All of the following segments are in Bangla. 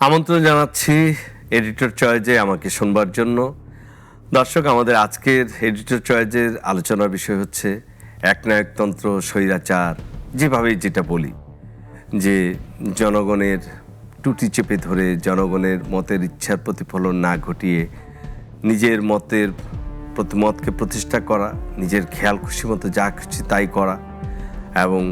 আমন্ত্রণ জানাচ্ছি এডিটর চয়েজে আমাকে শুনবার জন্য। দর্শক, আমাদের আজকের এডিটর চয়েজের আলোচনার বিষয় হচ্ছে একনায়কতন্ত্র, স্বৈরাচার। যেভাবেই যেটা বলি যে জনগণের টুটি চেপে ধরে জনগণের মতের ইচ্ছার প্রতিফলন না ঘটিয়ে নিজের মতকে প্রতিষ্ঠা করা, নিজের খেয়াল খুশি মতো যা খুশি তাই করা, এবং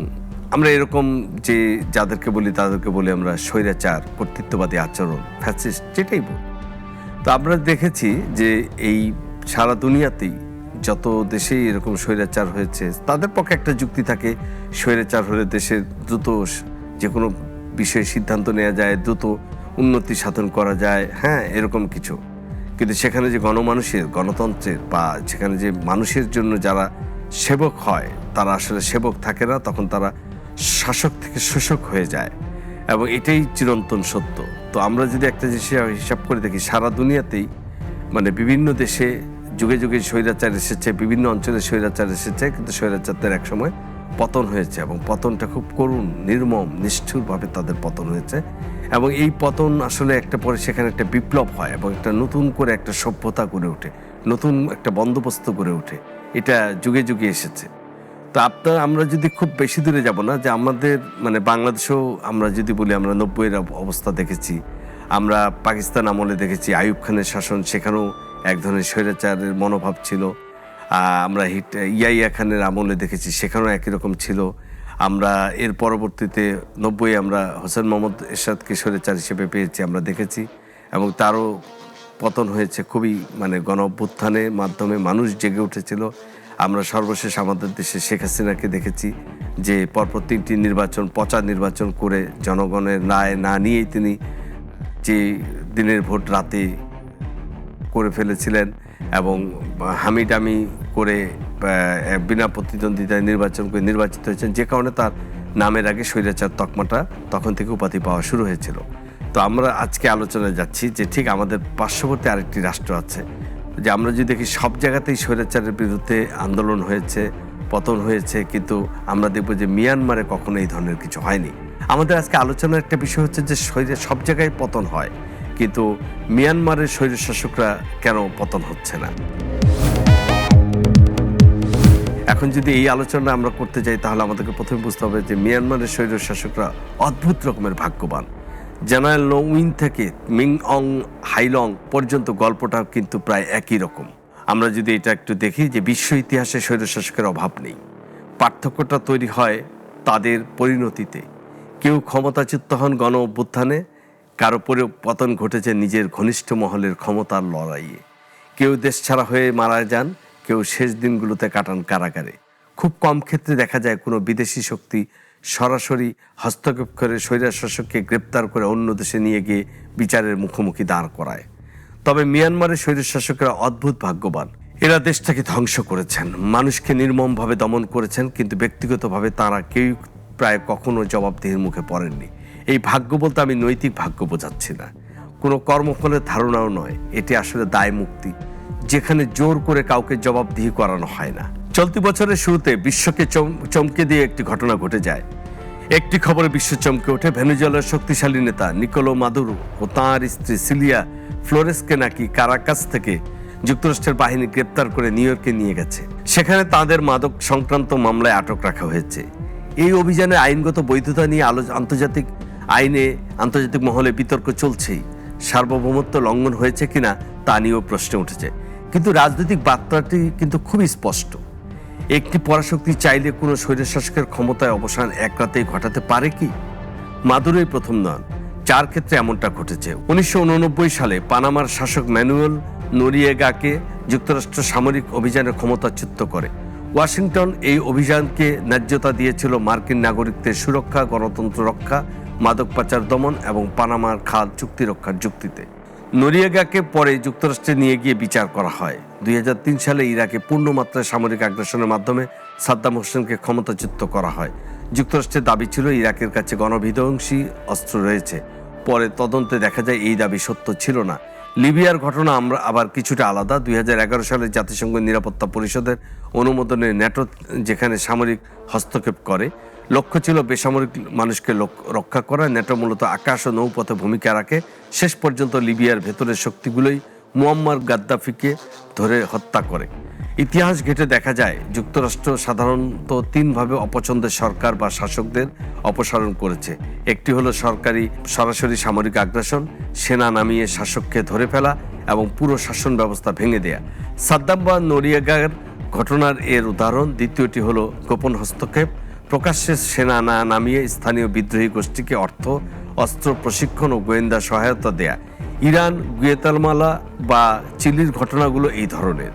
আমরা এরকম যে যাদেরকে বলি তাদেরকে বলি আমরা স্বৈরাচার, কর্তৃত্ববাদী আচরণ, ফ্যাসিস্ট, যেটাই বলি। তো আমরা দেখেছি যে এই সারা দুনিয়াতেই যত দেশেই এরকম স্বৈরাচার হয়েছে তাদের পক্ষে একটা যুক্তি থাকে, স্বৈরাচার হলে দেশের দ্রুত যে কোনো বিষয়ে সিদ্ধান্ত নেওয়া যায়, দ্রুত উন্নতি সাধন করা যায়, হ্যাঁ, এরকম কিছু। কিন্তু সেখানে যে গণমানুষের, গণতন্ত্রের বা সেখানে যে মানুষের জন্য যারা সেবক হয় তারা আসলে সেবক থাকে না, তখন তারা শাসক থেকে শোষক হয়ে যায়, এবং এটাই চিরন্তন সত্য। তো আমরা যদি একটা জিনিস হিসাব করে দেখি, সারা দুনিয়াতেই মানে বিভিন্ন দেশে যুগে যুগে স্বৈরাচার এসেছে, বিভিন্ন অঞ্চলে স্বৈরাচার এসেছে, কিন্তু স্বৈরাচারদের একসময় পতন হয়েছে, এবং পতনটা খুব করুণ, নির্মম, নিষ্ঠুরভাবে তাদের পতন হয়েছে। এবং এই পতন আসলে একটা পরে সেখানে একটা বিপ্লব হয় এবং একটা নতুন করে একটা সভ্যতা গড়ে ওঠে, নতুন একটা বন্দোবস্ত গড়ে ওঠে। এটা যুগে যুগে এসেছে। তো আমরা যদি খুব বেশি দূরে যাব না, যে আমাদের মানে বাংলাদেশেও আমরা যদি বলি, আমরা 90-এর অবস্থা দেখেছি, আমরা পাকিস্তান আমলে দেখেছি আইয়ুব খানের শাসন, সেখানেও এক ধরনের স্বৈরাচারের মনোভাব ছিল। আমরা ইয়াইয়া খানের আমলে দেখেছি, সেখানেও একই রকম ছিল। আমরা এর পরবর্তীতে 90-এ আমরা হোসেন মোহাম্মদ এরশাদকে স্বৈরাচার হিসেবে পেয়েছি, আমরা দেখেছি, এবং তারও পতন হয়েছে খুবই মানে গণ অভ্যুত্থানের মাধ্যমে মানুষ জেগে উঠেছিল। আমরা সর্বশেষ আমাদের দেশে শেখ হাসিনাকে দেখেছি যে পরপর 3টি নির্বাচন, পচা নির্বাচন করে জনগণের রায় না নিয়েই তিনি যে দিনের ভোট রাতে করে ফেলেছিলেন, এবং হামিডামি করে বিনা প্রতিদ্বন্দ্বিতায় নির্বাচন করে নির্বাচিত হয়েছেন, যে কারণে তার নামের আগে স্বৈরাচার তকমাটা তখন থেকে উপাধি পাওয়া শুরু হয়েছিল। তো আমরা আজকে আলোচনায় যাচ্ছি যে ঠিক আমাদের পার্শ্ববর্তী আরেকটি রাষ্ট্র আছে, যে আমরা যদি দেখি সব জায়গাতেই স্বৈরাচারের বিরুদ্ধে আন্দোলন হয়েছে, পতন হয়েছে, কিন্তু আমরা দেখব যে মিয়ানমারে কখনো এই ধরনের কিছু হয়নি। আমাদের আজকে আলোচনার একটা বিষয় হচ্ছে যে সব জায়গায় পতন হয়, কিন্তু মিয়ানমারের স্বৈরশাসকরা কেন পতন হচ্ছে না। এখন যদি এই আলোচনা আমরা করতে যাই, তাহলে আমাদেরকে প্রথমে বুঝতে হবে যে মিয়ানমারের স্বৈরশাসকরা অদ্ভুত রকমের ভাগ্যবান। জেনারেল লো উইন থেকে মিং অং হাইলং পর্যন্ত গল্পটা কিন্তু প্রায় একই রকম। আমরা যদি এটা একটু দেখি যে বিশ্ব ইতিহাসে স্বৈরশাসকের অভাব নেই, পার্থক্যটা তৈরি হয় তাদের পরিণতিতে। কেউ ক্ষমতাচ্যুত হন গণ অভ্যুত্থানে, কারো পতন ঘটেছে নিজের ঘনিষ্ঠ মহলের ক্ষমতার লড়াইয়ে। কেউ দেশছাড়া হয়ে মারা যান, কেউ শেষ দিনগুলোতে কাটান কারাগারে। খুব কম ক্ষেত্রে দেখা যায় কোনো বিদেশি শক্তি সরাসরি হস্তক্ষেপ করে স্বৈরশাসককে গ্রেপ্তার করে অন্য দেশে নিয়ে গিয়ে বিচারের মুখোমুখি দাঁড় করায়। তবে মিয়ানমারের স্বৈরশাসকেরা অদ্ভুত ভাগ্যবান। এরা দেশটাকে ধ্বংস করেছেন, মানুষকে নির্মমভাবে দমন করেছেন, কিন্তু ব্যক্তিগতভাবে তারা কেউ প্রায় কখনো জবাবদিহির মুখে পড়েননি। এই ভাগ্য বলতে আমি নৈতিক ভাগ্য বোঝাচ্ছি না, কোনো কর্মফলের ধারণাও নয়, এটি আসলে দায় মুক্তি, যেখানে জোর করে কাউকে জবাবদিহি করানো হয় না। চলতি বছরের শুরুতে বিশ্বকে চমকে দিয়ে একটি ঘটনা ঘটে যায়। একটি খবরে বিশ্ব চমকে ওঠে, ভেনেজুয়েলার শক্তিশালী নেতা নিকোলো মাদুরো ও তাঁর স্ত্রী সিলিয়া ফ্লোরেসকে নাকি কারাকাস থেকে যুক্তরাষ্ট্রের বাহিনী গ্রেপ্তার করে নিউ ইয়র্কে নিয়ে গেছে। সেখানে তাদের মাদক সংক্রান্ত মামলায় আটক রাখা হয়েছে। এই অভিযানের আইনগত বৈধতা নিয়ে আন্তর্জাতিক মহলে বিতর্ক চলছেই। সার্বভৌমত্ব লঙ্ঘন হয়েছে কিনা তা নিয়েও প্রশ্ন উঠেছে, কিন্তু রাজনৈতিক বার্তাটি কিন্তু খুবই স্পষ্ট। একটি পরাশক্তি চাইলে কোনো স্বৈরশাসকের ক্ষমতায় অবসান এক রাতেই ঘটাতে পারে কি? মাদুরোই প্রথম নন, 4 ক্ষেত্রে এমনটা ঘটেছে। 1989 সালে পানামার শাসক ম্যানুয়েল নোরিয়েগাকে যুক্তরাষ্ট্র সামরিক অভিযানের ক্ষমতাচ্যুত করে। ওয়াশিংটন এই অভিযানকে ন্যায্যতা দিয়েছিল মার্কিন নাগরিকদের সুরক্ষা, গণতন্ত্র রক্ষা, মাদক পাচার দমন এবং পানামার খাল চুক্তি রক্ষার যুক্তিতে। নোরিয়েগাকে পরে যুক্তরাষ্ট্রে নিয়ে গিয়ে বিচার করা হয়। 2003 সালে ইরাকে পূর্ণমাত্রায় সামরিক আগ্রাসনের মাধ্যমে সাদ্দাম হোসেনকে ক্ষমতাচ্যুত করা হয়। যুক্তরাষ্ট্রের দাবি ছিল ইরাকের কাছে গণবিধ্বংসী অস্ত্র রয়েছে। পরে তদন্তে দেখা যায় এই দাবি সত্য ছিল না। লিবিয়ার ঘটনা আবার কিছুটা আলাদা। 2011 সালে জাতিসংঘ নিরাপত্তা পরিষদের অনুমোদনে ন্যাটো যেখানে সামরিক হস্তক্ষেপ করে, লক্ষ্য ছিল বেসামরিক মানুষকে রক্ষা করা। ন্যাটো মূলত আকাশ ও নৌপথে ভূমিকা রাখে। শেষ পর্যন্ত লিবিয়ার ভেতরের শক্তিগুলোই মুয়াম্মার গাদ্দাফিকে ধরে হত্যা করে। ইতিহাস ঘেঁটে দেখা যায় যুক্তরাষ্ট্র সাধারণত তিনভাবে অপছন্দের সরকার বা শাসকদের অপসারণ করেছে। একটি হলো সরাসরি সামরিক আগ্রাসন, সেনা নামিয়ে শাসককে ধরে ফেলা এবং পুরো শাসন ব্যবস্থা ভেঙে দেয়া। সাদ্দাম বা নরিয়াগার ঘটনার এর উদাহরণ। দ্বিতীয়টি হলো গোপন হস্তক্ষেপ, প্রকাশ্যে সেনা না নামিয়ে স্থানীয় বিদ্রোহী গোষ্ঠীকে অর্থ, অস্ত্র, প্রশিক্ষণ ও গোয়েন্দা সহায়তা দেয়া। ইরান, গুয়েতামালা বা চিলির ঘটনাগুলো এই ধরনের।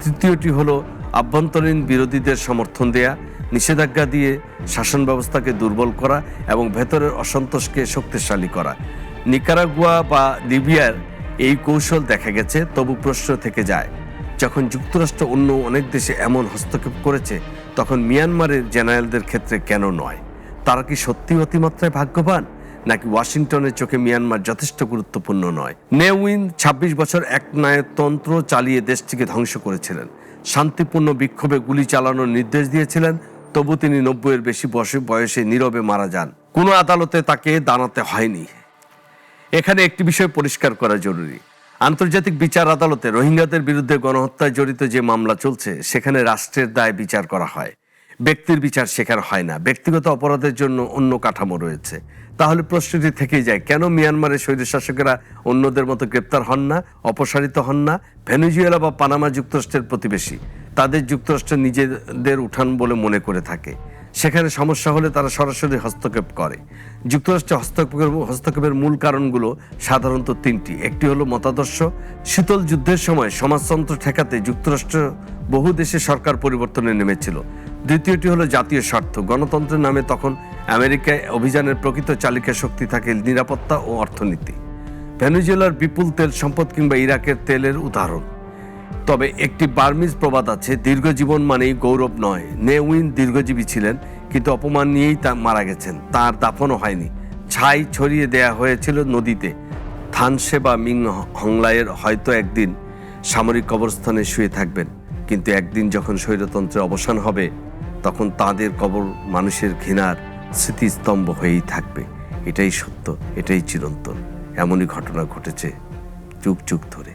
তৃতীয়টি হলো আভ্যন্তরীণ বিরোধীদের সমর্থন দেয়া, নিষেধাজ্ঞা দিয়ে শাসন ব্যবস্থাকে দুর্বল করা এবং ভেতরের অসন্তোষকে শক্তিশালী করা। নিকারাগুয়া বা লিবিয়ার এই কৌশল দেখা গেছে। তবু প্রশ্ন থেকে যায়, যখন যুক্তরাষ্ট্র অন্য অনেক দেশে এমন হস্তক্ষেপ করেছে, তখন মিয়ানমারের জেনারেলদের ক্ষেত্রে কেন নয়? তারা কি সত্যি অতিমাত্রায় ভাগ্যবান, নাকি ওয়াশিংটনের চোখে মিয়ানমার যথেষ্ট গুরুত্বপূর্ণ নয়? নে উইন ২৬ বছর একনায়কতন্ত্র চালিয়ে দেশটিকে ধ্বংস করেছিলেন। শান্তিপূর্ণ বিক্ষোভে গুলি চালানোর নির্দেশ দিয়েছিলেন। তবু তিনি ৯০-এর বেশি বয়সে নীরবে মারা যান। কোনো আদালতে তাকে দাঁড়াতে হয়নি। এখানে একটি বিষয় পরিষ্কার করা জরুরি। আন্তর্জাতিক বিচার আদালতে রোহিঙ্গাদের বিরুদ্ধে গণহত্যায় জড়িত যে মামলা চলছে, সেখানে রাষ্ট্রের দায় বিচার করা হয়, ব্যক্তির বিচার সেখানে হয় না। ব্যক্তিগত অপরাধের জন্য অন্য কাঠামো রয়েছে। তাহলে প্রশ্নটি থেকেই যায়, কেন মিয়ানমারের স্বৈরশাসকেরা অন্যদের মতো গ্রেপ্তার হন না, অপসারিত হন না? ভেনেজুয়েলা বা পানামা যুক্তরাষ্ট্রের প্রতিবেশী, তাদের যুক্তরাষ্ট্র নিজেদের উঠান বলে মনে করে থাকে। সেখানে সমস্যা হলে তারা সরাসরি হস্তক্ষেপ করে। যুক্তরাষ্ট্রে হস্তক্ষেপের মূল কারণগুলো সাধারণত তিনটি। একটি হলো মতাদর্শ। শীতল যুদ্ধের সময় সমাজতন্ত্র ঠেকাতে যুক্তরাষ্ট্র বহু দেশে সরকার পরিবর্তনে নেমেছিল। দ্বিতীয়টি হলো জাতীয় স্বার্থ। গণতন্ত্রের নামে তখন আমেরিকায় অভিযানের প্রকৃত চালিকা শক্তি থাকে নিরাপত্তা ও অর্থনীতি। ভেনেজুয়েলার বিপুল তেল সম্পদ কিংবা ইরাকের তেলের উদাহরণ। তবে একটি বার্মিজ প্রবাদ আছে, দীর্ঘজীবন মানেই গৌরব নয়। নে উইন দীর্ঘজীবী ছিলেন, কিন্তু অপমান নিয়েই তা মারা গেছেন। তার দাফনও হয়নি, ছাই ছড়িয়ে দেয়া হয়েছিল নদীতে। থানসে বা মিং হংলাইয়ের হয়তো একদিন সামরিক কবরস্থানে শুয়ে থাকবেন, কিন্তু একদিন যখন স্বৈরতন্ত্রের অবসান হবে, তখন তাদের কবর মানুষের ঘৃণার স্মৃতিস্তম্ভ হয়েই থাকবে। এটাই সত্য, এটাই চিরন্তন। এমনই ঘটনা ঘটেছে যুগ যুগ ধরে।